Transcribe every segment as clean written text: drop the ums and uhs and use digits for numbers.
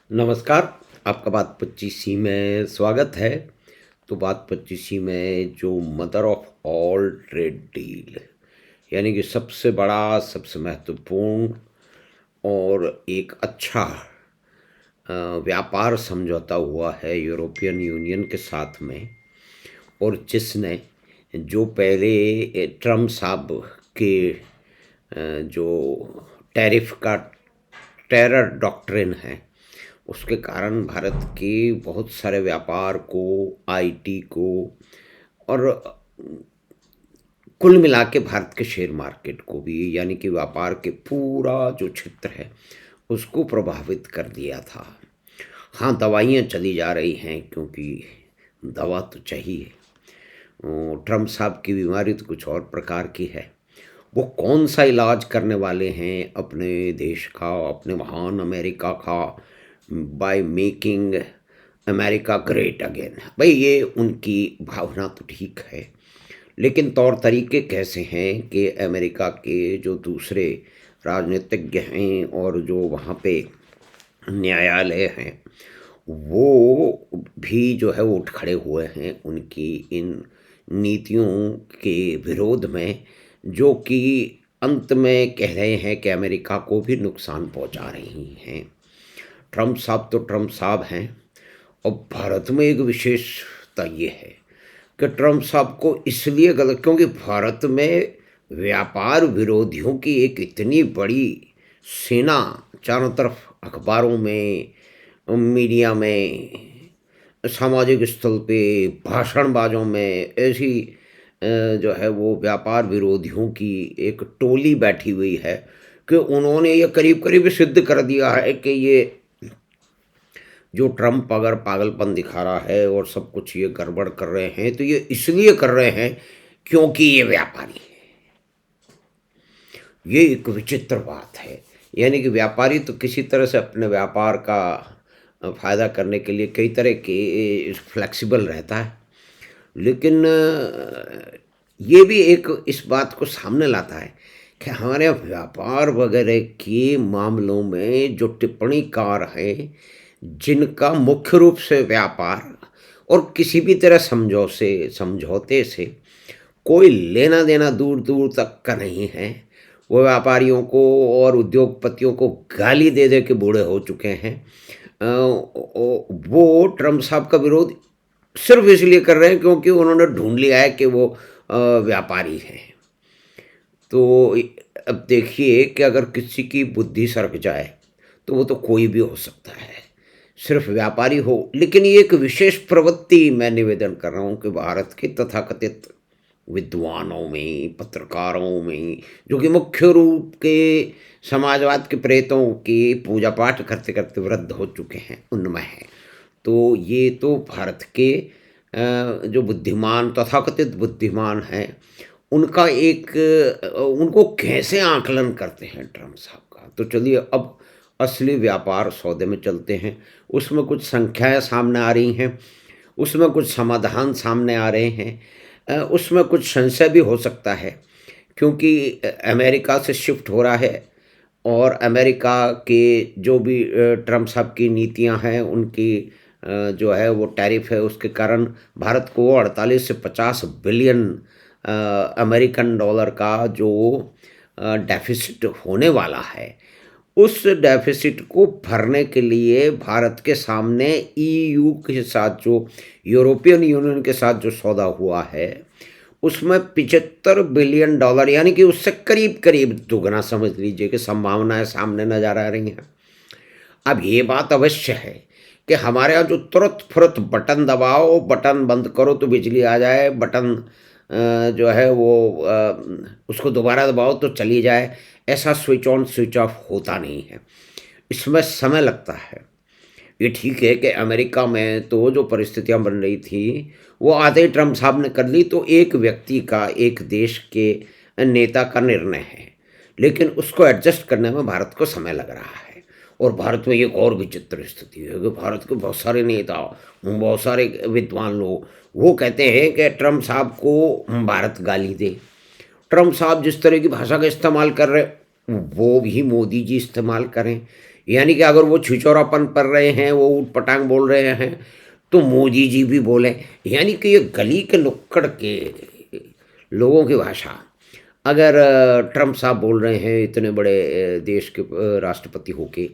नमस्कार, आपका बात 25 में स्वागत है। तो बात 25 में जो mother of all trade deal यानी कि सबसे बड़ा, सबसे महत्वपूर्ण और एक अच्छा व्यापार समझौता हुआ है यूरोपियन यूनियन के साथ में। और जिसने जो पहले ट्रम्प साहब के जो टैरिफ का टेरर डॉक्ट्रिन है, उसके कारण भारत के बहुत सारे व्यापार को, आईटी को और कुल मिला के भारत के शेयर मार्केट को भी, यानी कि व्यापार के पूरा जो क्षेत्र है उसको प्रभावित कर दिया था। हाँ, दवाइयाँ चली जा रही हैं क्योंकि दवा तो चाहिए। ट्रम्प साहब की बीमारी तो कुछ और प्रकार की है। वो कौन सा इलाज करने वाले हैं अपने देश का, अपने महान अमेरिका का, by making America great again. भाई, ये उनकी भावना तो ठीक है, लेकिन तौर तरीके कैसे हैं कि अमेरिका के जो दूसरे राजनीतिज्ञ हैं और जो वहाँ पे न्यायालय हैं, वो भी जो है वो उठ खड़े हुए हैं उनकी इन नीतियों के विरोध में, जो कि अंत में कह रहे हैं कि अमेरिका को भी नुकसान पहुंचा रही हैं। ट्रम्प साहब तो ट्रम्प साहब हैं। और भारत में एक विशेषता ये है कि ट्रम्प साहब को इसलिए गलत, क्योंकि भारत में व्यापार विरोधियों की एक इतनी बड़ी सेना चारों तरफ, अखबारों में, मीडिया में, सामाजिक स्थल पे, भाषणबाजों में ऐसी जो है वो व्यापार विरोधियों की एक टोली बैठी हुई है कि उन्होंने ये करीब करीब सिद्ध कर दिया है कि ये जो ट्रम्प अगर पागलपन दिखा रहा है और सब कुछ ये गड़बड़ कर रहे हैं, तो ये इसलिए कर रहे हैं क्योंकि ये व्यापारी है। ये एक विचित्र बात है। यानी कि व्यापारी तो किसी तरह से अपने व्यापार का फ़ायदा करने के लिए कई तरह के फ्लेक्सिबल रहता है, लेकिन ये भी एक इस बात को सामने लाता है कि हमारे व्यापार वगैरह के मामलों में जो टिप्पणीकार हैं, जिनका मुख्य रूप से व्यापार और किसी भी तरह समझौते से कोई लेना देना दूर दूर तक का नहीं है, वो व्यापारियों को और उद्योगपतियों को गाली दे दे के बूढ़े हो चुके हैं। वो ट्रम्प साहब का विरोध सिर्फ इसलिए कर रहे हैं क्योंकि उन्होंने ढूंढ लिया है कि वो व्यापारी हैं। तो अब देखिए कि अगर किसी की बुद्धि सरक जाए तो वो तो कोई भी हो सकता है, सिर्फ व्यापारी हो। लेकिन ये एक विशेष प्रवृत्ति मैं निवेदन कर रहा हूँ कि भारत के तथाकथित विद्वानों में, पत्रकारों में, जो कि मुख्य रूप के समाजवाद के प्रेतों की पूजा पाठ करते करते वृद्ध हो चुके हैं, उनमें है। तो ये तो भारत के जो बुद्धिमान, तथाकथित बुद्धिमान हैं, उनका एक उनको कैसे आकलन करते हैं ट्रम्प साहब का। तो चलिए अब असली व्यापार सौदे में चलते हैं। उसमें कुछ संख्याएं सामने आ रही हैं, उसमें कुछ समाधान सामने आ रहे हैं, उसमें कुछ संशय भी हो सकता है क्योंकि अमेरिका से शिफ्ट हो रहा है। और अमेरिका के जो भी ट्रम्प साहब की नीतियां हैं, उनकी जो है वो टैरिफ है, उसके कारण भारत को 48 से 50 बिलियन अमेरिकन डॉलर का जो डेफिसिट होने वाला है, उस डेफिसिट को भरने के लिए भारत के सामने ईयू के साथ, जो यूरोपियन यूनियन के साथ जो सौदा हुआ है, उसमें 75 बिलियन डॉलर, यानी कि उससे करीब करीब दुगना समझ लीजिए कि संभावनाएं सामने नजर आ रही हैं। अब ये बात अवश्य है कि हमारे यहाँ जो तुरंत फुरत बटन दबाओ, बटन बंद करो तो बिजली आ जाए, बटन जो है वो उसको दोबारा दबाओ तो चली जाए, ऐसा स्विच ऑन स्विच ऑफ होता नहीं है। इसमें समय लगता है। ये ठीक है कि अमेरिका में तो जो परिस्थितियां बन रही थी वो आधे ही ट्रम्प साहब ने कर ली, तो एक व्यक्ति का, एक देश के नेता का निर्णय है, लेकिन उसको एडजस्ट करने में भारत को समय लग रहा है। और भारत में एक और विचित्र स्थिति है कि भारत के बहुत सारे नेता, बहुत सारे विद्वान लोग, वो कहते हैं कि ट्रम्प साहब को भारत गाली दे। ट्रम्प साहब जिस तरह की भाषा का इस्तेमाल कर रहे वो भी मोदी जी इस्तेमाल करें। यानी कि अगर वो छिछोरापन कर रहे हैं, वो ऊट-पटांग बोल रहे हैं, तो मोदी जी भी बोलें। यानी कि ये गली के नुक्कड़ के लोगों की भाषा। अगर ट्रम्प साहब बोल रहे हैं इतने बड़े देश के राष्ट्रपति होके,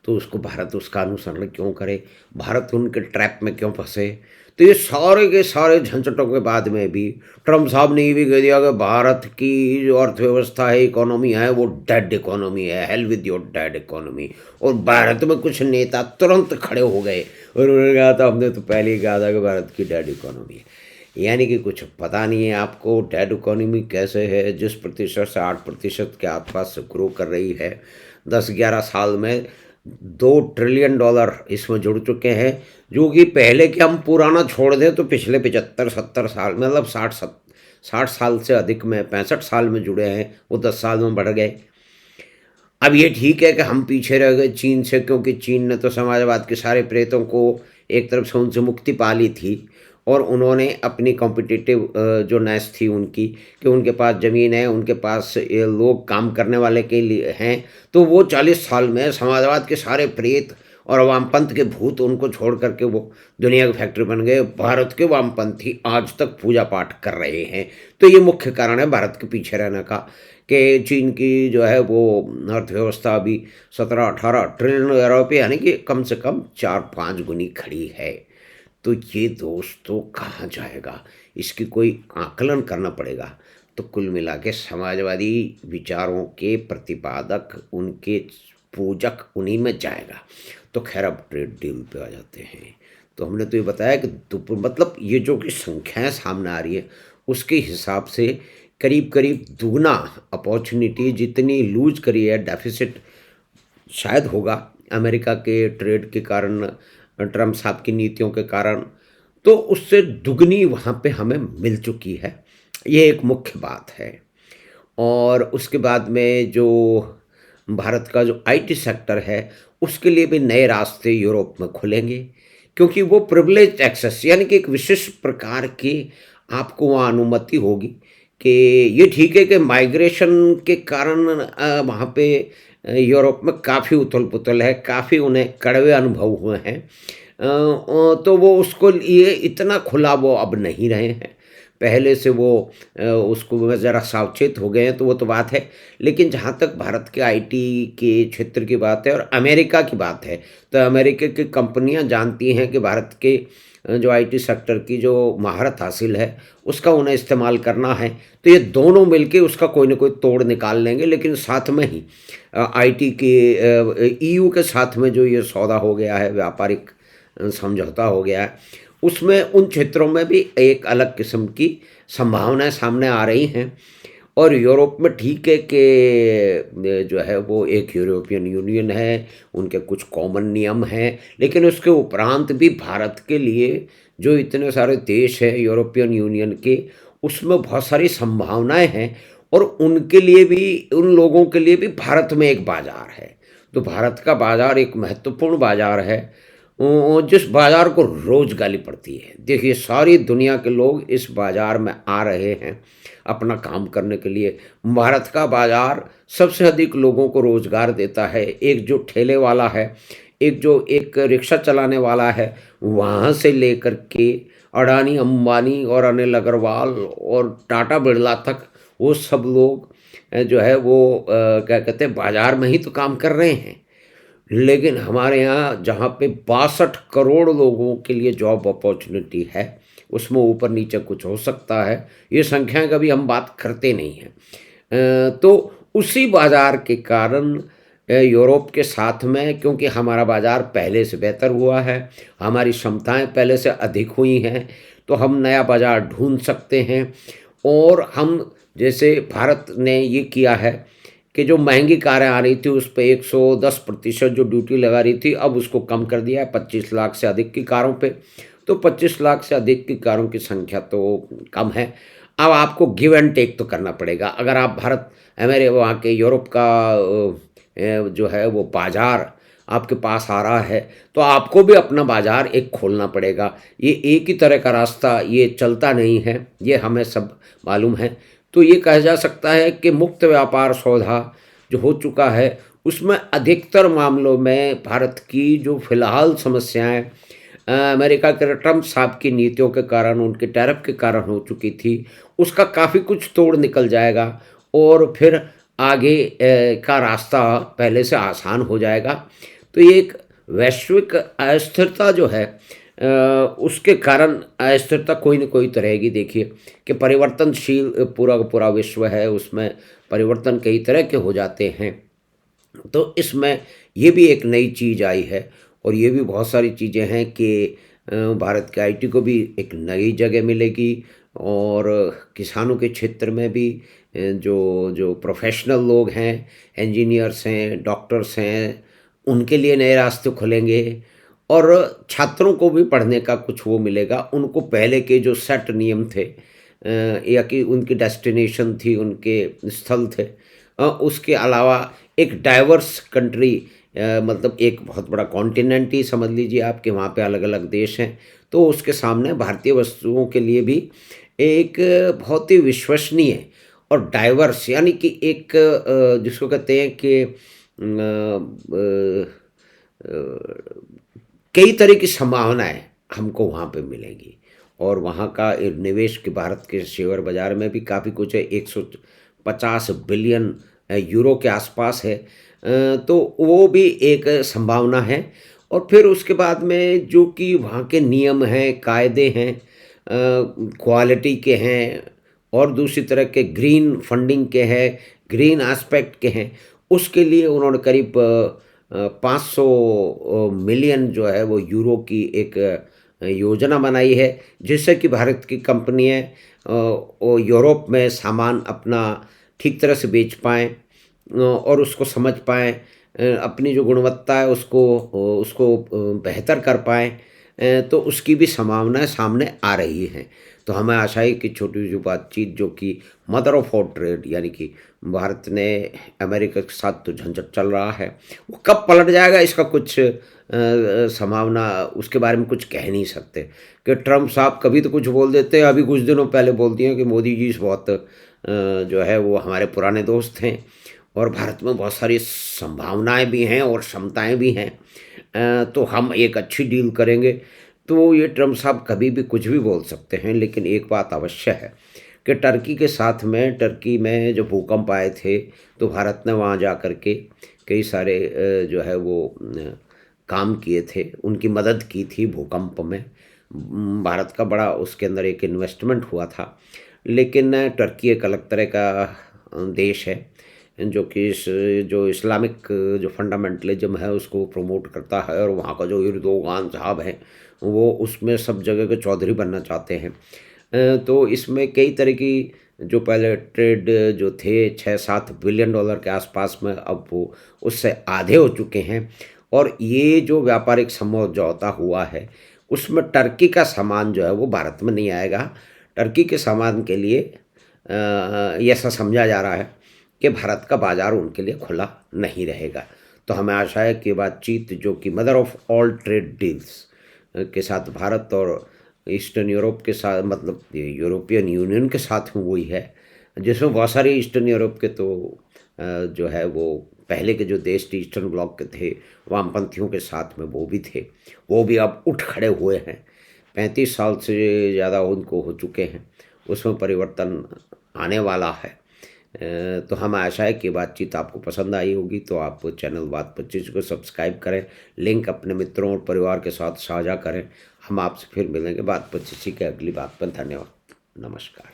तो उसको भारत उसका अनुसरण क्यों करे? भारत उनके ट्रैप में क्यों फँसे? तो ये सारे के सारे झंझटों के बाद में भी ट्रम्प साहब ने ये भी कह दिया कि भारत की जो अर्थव्यवस्था है, इकोनॉमी है, वो डेड इकोनॉमी है, hell with your dead economy. और भारत में कुछ नेता तुरंत खड़े हो गए और उन्होंने कहा था हमने तो पहले ही कहा था कि भारत की डेड इकोनॉमी है। यानी कि कुछ पता नहीं है आपको डेड इकोनॉमी कैसे है, जिस प्रतिशत से 8% के आसपास से ग्रो कर रही है। 10-11 साल में $2 ट्रिलियन इसमें जुड़ चुके हैं, जो कि पहले के हम पुराना छोड़ दें तो पिछले 75-70 साल मतलब 60 साल से अधिक में 65 साल में जुड़े हैं, वो 10 साल में बढ़ गए। अब ये ठीक है कि हम पीछे रह गए चीन से, क्योंकि चीन ने तो समाजवाद के सारे प्रेतों को एक तरफ से उनसे मुक्ति पा ली थी और उन्होंने अपनी कॉम्पिटिटिव जो नेस थी उनकी, कि उनके पास ज़मीन है, उनके पास ये लोग काम करने वाले के लिए हैं, तो वो 40 साल में समाजवाद के सारे प्रेत और वामपंथ के भूत उनको छोड़ करके वो दुनिया की फैक्ट्री बन गए। भारत के वामपंथी आज तक पूजा पाठ कर रहे हैं। तो ये मुख्य कारण है भारत के पीछे रहने का, कि चीन की जो है वो अर्थव्यवस्था अभी 17-18 ट्रिलियन यूरोपीय यानी कि कम से कम 4-5 गुनी खड़ी है। तो ये दोस्तों कहाँ जाएगा, इसकी कोई आकलन करना पड़ेगा। तो कुल मिला के समाजवादी विचारों के प्रतिपादक, उनके पूजक उन्हीं में जाएगा। तो खैर अब ट्रेड डील पे आ जाते हैं। तो हमने तो ये बताया कि मतलब ये जो कि संख्याएं सामने आ रही है, उसके हिसाब से करीब करीब दुगना अपॉर्चुनिटी जितनी लूज करी है, डेफिसिट शायद होगा अमेरिका के ट्रेड के कारण, ट्रम्प साहब की नीतियों के कारण, तो उससे दुगनी वहाँ पे हमें मिल चुकी है। ये एक मुख्य बात है। और उसके बाद में जो भारत का जो आईटी सेक्टर है, उसके लिए भी नए रास्ते यूरोप में खुलेंगे, क्योंकि वो प्रिविलेज्ड एक्सेस यानी कि एक विशेष प्रकार की आपको वहाँ अनुमति होगी कि ये ठीक है कि माइग्रेशन के कारण वहाँ पे यूरोप में काफ़ी उथल-पुथल है, काफ़ी उन्हें कड़वे अनुभव हुए हैं। तो वो उसको लिए इतना खुला वो अब नहीं रहे हैं। पहले से वो उसको वो ज़रा सावचेत हो गए हैं, तो वो तो बात है। लेकिन जहाँ तक भारत के आईटी के क्षेत्र की बात है और अमेरिका की बात है, तो अमेरिका की कंपनियाँ जानती हैं कि भारत के जो आईटी सेक्टर की जो महारत हासिल है, उसका उन्हें इस्तेमाल करना है। तो ये दोनों मिलके उसका कोई न कोई तोड़ निकाल लेंगे। लेकिन साथ में ही आईटी के ईयू के साथ में जो ये सौदा हो गया है, व्यापारिक समझौता हो गया है, उसमें उन क्षेत्रों में भी एक अलग किस्म की संभावनाएं सामने आ रही हैं। और यूरोप में ठीक है कि जो है वो एक यूरोपियन यूनियन है, उनके कुछ कॉमन नियम हैं, लेकिन उसके उपरांत भी भारत के लिए जो इतने सारे देश हैं यूरोपियन यूनियन के, उसमें बहुत सारी संभावनाएं हैं और उनके लिए भी, उन लोगों के लिए भी भारत में एक बाज़ार है। तो भारत का बाज़ार एक महत्वपूर्ण बाज़ार है, जिस बाज़ार को रोज़ गाली पड़ती है। देखिए सारी दुनिया के लोग इस बाज़ार में आ रहे हैं अपना काम करने के लिए। भारत का बाज़ार सबसे अधिक लोगों को रोज़गार देता है। एक जो ठेले वाला है, एक जो एक रिक्शा चलाने वाला है, वहाँ से लेकर के अडानी, अंबानी और अनिल अग्रवाल और टाटा बिरला तक, वो सब लोग जो है वो क्या कहते हैं, बाज़ार में ही तो काम कर रहे हैं। लेकिन हमारे यहाँ जहाँ पे 62 करोड़ लोगों के लिए जॉब अपॉर्चुनिटी है, उसमें ऊपर नीचे कुछ हो सकता है, ये संख्याएं कभी हम बात करते नहीं हैं। तो उसी बाज़ार के कारण यूरोप के साथ में, क्योंकि हमारा बाज़ार पहले से बेहतर हुआ है, हमारी क्षमताएं पहले से अधिक हुई हैं, तो हम नया बाज़ार ढूंढ सकते हैं। और हम जैसे भारत ने ये किया है कि जो महंगी कारें आ रही थी उस पे 110% जो ड्यूटी लगा रही थी, अब उसको कम कर दिया है 25 लाख से अधिक की कारों पे। तो 25 लाख से अधिक की कारों की संख्या तो कम है। अब आपको गिव एंड टेक तो करना पड़ेगा। अगर आप भारत मेरे वहाँ के यूरोप का जो है वो बाज़ार आपके पास आ रहा है, तो आपको भी अपना बाज़ार एक खोलना पड़ेगा। ये एक ही तरह का रास्ता ये चलता नहीं है, ये हमें सब मालूम है। तो ये कहा जा सकता है कि मुक्त व्यापार सौदा जो हो चुका है, उसमें अधिकतर मामलों में भारत की जो फिलहाल समस्याएं अमेरिका के ट्रंप साहब की नीतियों के कारण, उनके टैरिफ के कारण हो चुकी थी, उसका काफ़ी कुछ तोड़ निकल जाएगा और फिर आगे का रास्ता पहले से आसान हो जाएगा। तो ये एक वैश्विक अस्थिरता जो है उसके कारण अस्थिरता कोई न कोई तो रहेगी। देखिए कि परिवर्तनशील पूरा का पूरा विश्व है, उसमें परिवर्तन कई तरह के हो जाते हैं। तो इसमें ये भी एक नई चीज़ आई है और ये भी बहुत सारी चीज़ें हैं कि भारत के आईटी को भी एक नई जगह मिलेगी और किसानों के क्षेत्र में भी जो जो प्रोफेशनल लोग हैं, इंजीनियर्स हैं, डॉक्टर्स हैं, उनके लिए नए रास्ते खुलेंगे और छात्रों को भी पढ़ने का कुछ वो मिलेगा। उनको पहले के जो सेट नियम थे या कि उनकी डेस्टिनेशन थी, उनके स्थल थे, उसके अलावा एक डाइवर्स कंट्री, मतलब एक बहुत बड़ा कॉन्टिनेंट ही समझ लीजिए आप कि वहाँ पे अलग-अलग देश हैं। तो उसके सामने भारतीय वस्तुओं के लिए भी एक बहुत ही विश्वसनीय और डाइवर्स, यानी कि एक जिसको कहते हैं कि कई तरह की संभावनाएँ हमको वहाँ पे मिलेंगी और वहाँ का निवेश कि भारत के शेयर बाज़ार में भी काफ़ी कुछ है, 150 बिलियन यूरो के आसपास है। तो वो भी एक संभावना है और फिर उसके बाद में जो कि वहाँ के नियम हैं, कायदे हैं, क्वालिटी के हैं और दूसरी तरह के ग्रीन फंडिंग के हैं, ग्रीन एस्पेक्ट के हैं, उसके लिए उन्होंने करीब 500 मिलियन जो है वो यूरो की एक योजना बनाई है, जिससे कि भारत की कंपनियाँ वो यूरोप में सामान अपना ठीक तरह से बेच पाएँ और उसको समझ पाएँ, अपनी जो गुणवत्ता है उसको बेहतर कर पाएँ, तो उसकी भी संभावनाएँ सामने आ रही हैं। तो हमें आशा है कि छोटी जो बातचीत जो कि मदर ऑफ ऑल ट्रेड, यानी कि भारत ने अमेरिका के साथ तो झंझट चल रहा है, वो कब पलट जाएगा इसका कुछ संभावना उसके बारे में कुछ कह नहीं सकते कि ट्रम्प साहब कभी तो कुछ बोल देते हैं। अभी कुछ दिनों पहले बोल दिए कि मोदी जी बहुत जो है वो हमारे पुराने दोस्त हैं और भारत में बहुत सारी संभावनाएं भी हैं और क्षमताएं भी हैं, तो हम एक अच्छी डील करेंगे। तो ये ट्रम्प साहब कभी भी कुछ भी बोल सकते हैं, लेकिन एक बात अवश्य है कि टर्की में जो भूकंप आए थे, तो भारत ने वहाँ जा कर के कई सारे जो है वो काम किए थे, उनकी मदद की थी भूकंप में। भारत का बड़ा उसके अंदर एक इन्वेस्टमेंट हुआ था, लेकिन टर्की एक अलग तरह का देश है जो कि जो इस्लामिक जो फंडामेंटलिज्म है उसको प्रमोट करता है और वहाँ का जो एर्दोगान साहब हैं वो उसमें सब जगह के चौधरी बनना चाहते हैं। तो इसमें कई तरह की जो पहले ट्रेड जो थे 6-7 बिलियन डॉलर के आसपास में, अब वो उससे आधे हो चुके हैं और ये जो व्यापारिक समझौता हुआ है उसमें टर्की का सामान जो है वो भारत में नहीं आएगा। टर्की के सामान के लिए ये ऐसा समझा जा रहा है कि भारत का बाज़ार उनके लिए खुला नहीं रहेगा। तो हमें आशा है कि बातचीत जो कि mother of all trade deals के साथ भारत और ईस्टर्न यूरोप के साथ, मतलब यूरोपियन यूनियन के साथ में वही है, जिसमें बहुत सारे ईस्टर्न यूरोप के तो जो है वो पहले के जो देश थे ईस्टर्न ब्लॉक के थे, वामपंथियों के साथ में वो भी थे, वो भी अब उठ खड़े हुए हैं। 35 साल से ज़्यादा उनको हो चुके हैं, उसमें परिवर्तन आने वाला है। तो हमें आशा है कि बातचीत आपको पसंद आई होगी, तो आप चैनल बात 25 को सब्सक्राइब करें, लिंक अपने मित्रों और परिवार के साथ साझा करें। हम आपसे फिर मिलेंगे बात 25 के अगली बात पर। धन्यवाद, नमस्कार।